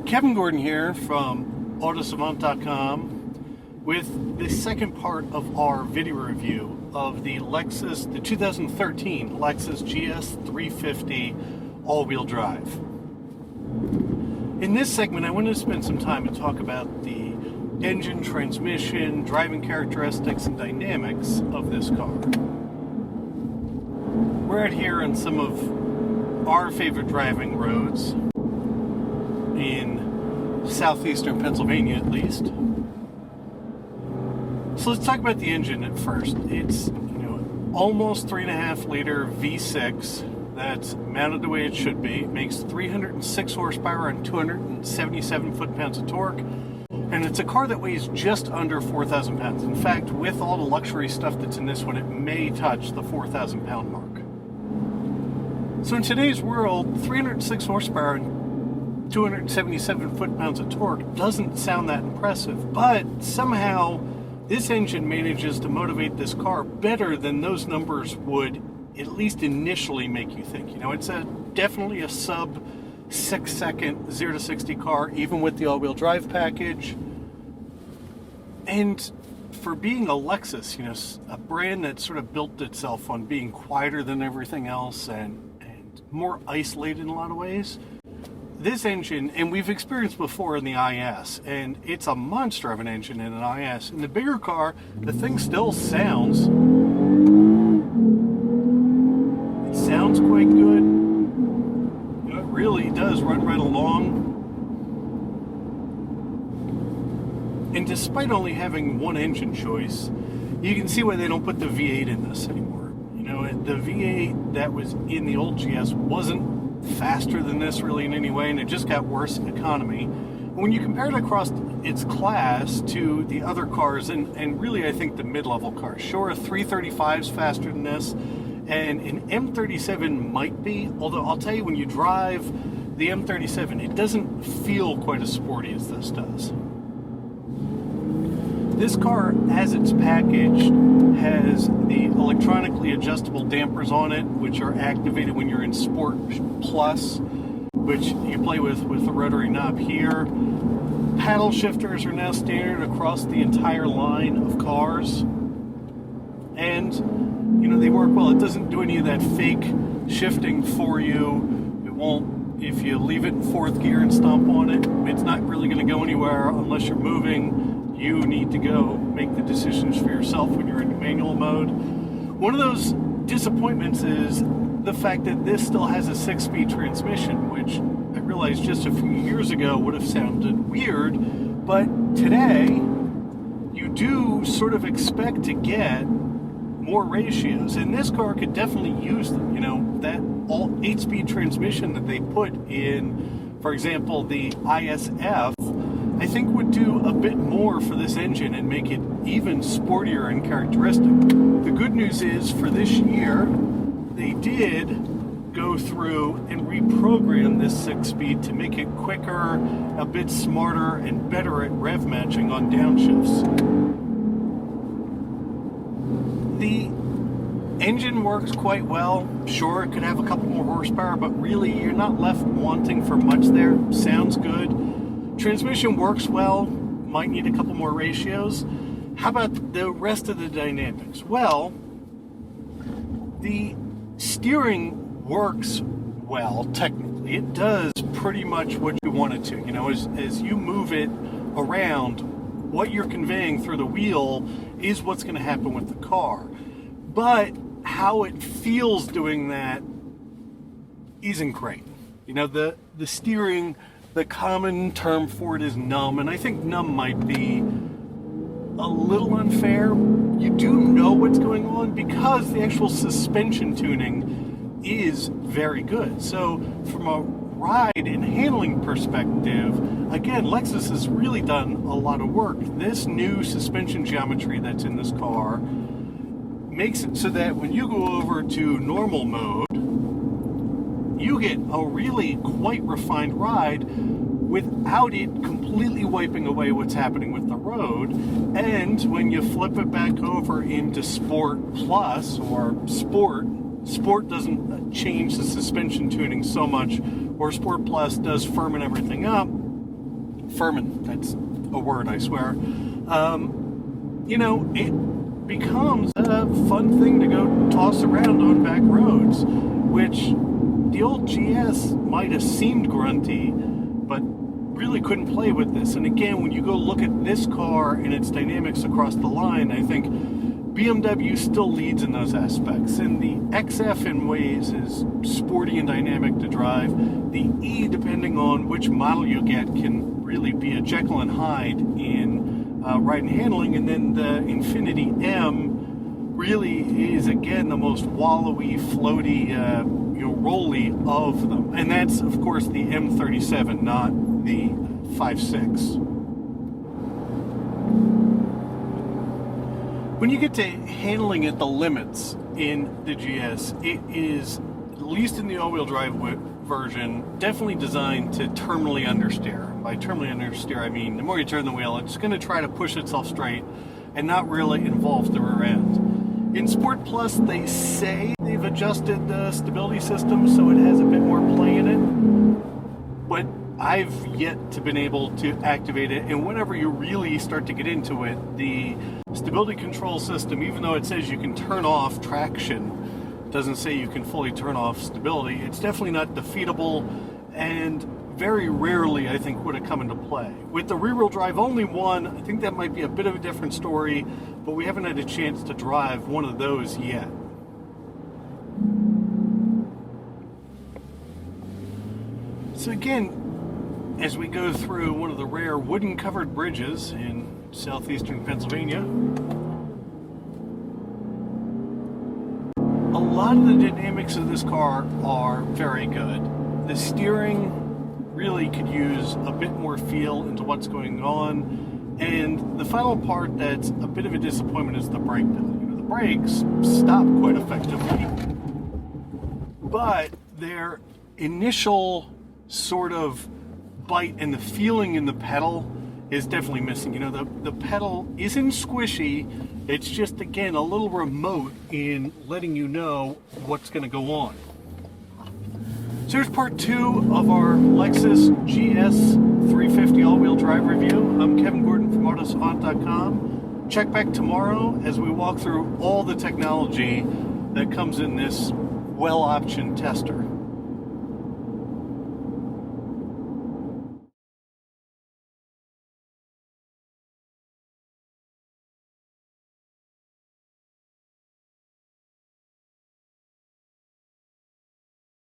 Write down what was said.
Kevin Gordon here from Autosavant.com with the second part of our video review of the 2013 Lexus GS350 all-wheel drive. In this segment, I want to spend some time and talk about the engine, transmission, driving characteristics, and dynamics of this car. We're out here on some of our favorite driving roads in southeastern Pennsylvania, at least. So let's talk about the engine at first. It's almost 3.5 liter V6 that's mounted the way it should be. It makes 306 horsepower and 277 foot-pounds of torque, and it's a car that weighs just under 4,000 pounds. In fact, with all the luxury stuff that's in this one, it may touch the 4,000 pound mark. So in today's world, 306 horsepower and 277 foot-pounds of torque doesn't sound that impressive, but somehow this engine manages to motivate this car better than those numbers would at least initially make you think. It's definitely a sub 6 second 0 to 60 car, even with the all-wheel drive package. And for being a Lexus, a brand that sort of built itself on being quieter than everything else and more isolated in a lot of ways, this engine, and we've experienced before in the IS, and it's a monster of an engine in an IS. In the bigger car, the thing still sounds, it sounds quite good. It really does run right along. And despite only having one engine choice, you can see why they don't put the V8 in this anymore. The V8 that was in the old GS wasn't faster than this really in any way, and it just got worse economy. When you compare it across its class to the other cars, and really I think the mid-level cars, sure, a 335 is faster than this, and an M37 might be, although I'll tell you, when you drive the M37, it doesn't feel quite as sporty as this does. This car, as it's packaged, has the electronically adjustable dampers on it, which are activated when you're in Sport Plus, which you play with the rotary knob here. Paddle shifters are now standard across the entire line of cars. And, they work well. It doesn't do any of that fake shifting for you. It won't, if you leave it in fourth gear and stomp on it, it's not really going to go anywhere unless you're moving. You need to go make the decisions for yourself when you're in manual mode. One of those disappointments is the fact that this still has a 6-speed transmission, which I realized just a few years ago would have sounded weird, but today you do sort of expect to get more ratios, and this car could definitely use them. That all 8-speed transmission that they put in, for example, the ISF, I think would do a bit more for this engine and make it even sportier and characteristic. The good news is, for this year, they did go through and reprogram this 6-speed to make it quicker, a bit smarter, and better at rev matching on downshifts. The engine works quite well. Sure, it could have a couple more horsepower, but really you're not left wanting for much there. Sounds good. Transmission works well, might need a couple more ratios. How about the rest of the dynamics? Well, the steering works well, technically. It does pretty much what you want it to. As you move it around, what you're conveying through the wheel is what's going to happen with the car. But how it feels doing that isn't great. The steering, the common term for it is numb, and I think numb might be a little unfair. You do know what's going on because the actual suspension tuning is very good. So from a ride and handling perspective, again, Lexus has really done a lot of work. This new suspension geometry that's in this car makes it so that when you go over to normal mode, you get a really quite refined ride without it completely wiping away what's happening with the road. And when you flip it back over into Sport Plus or Sport doesn't change the suspension tuning so much, or Sport Plus does firmen everything up. Furman, that's a word, I swear. You know, it becomes a fun thing to go toss around on back roads, which the old GS might have seemed grunty, but really couldn't play with this. And again, when you go look at this car and its dynamics across the line, I think BMW still leads in those aspects. And the XF in ways is sporty and dynamic to drive. The E, depending on which model you get, can really be a Jekyll and Hyde in ride and handling. And then the Infiniti M really is, again, the most wallowy, floaty, rolly of them. And that's, of course, the M37, not the 5.6. When you get to handling at the limits in the GS, it is, at least in the all-wheel drive version, definitely designed to terminally understeer. By terminally understeer, I mean the more you turn the wheel, it's going to try to push itself straight and not really involve the rear end. In Sport Plus, they say they've adjusted the stability system so it has a bit more play in it, but I've yet to been able to activate it. And whenever you really start to get into it, the stability control system, even though it says you can turn off traction, doesn't say you can fully turn off stability. It's definitely not defeatable, and very rarely, I think, would it come into play. With the rear-wheel drive only one, I think that might be a bit of a different story, but we haven't had a chance to drive one of those yet. So again, as we go through one of the rare wooden covered bridges in southeastern Pennsylvania, a lot of the dynamics of this car are very good. The steering really could use a bit more feel into what's going on, and the final part that's a bit of a disappointment is the brake pedal. The brakes stop quite effectively, but their initial sort of bite and the feeling in the pedal is definitely missing. The pedal isn't squishy, it's just, again, a little remote in letting you know what's going to go on. So here's part 2 of our Lexus GS350 all-wheel drive review. I'm Kevin Gordon from Autosavant.com. Check back tomorrow as we walk through all the technology that comes in this well-optioned tester.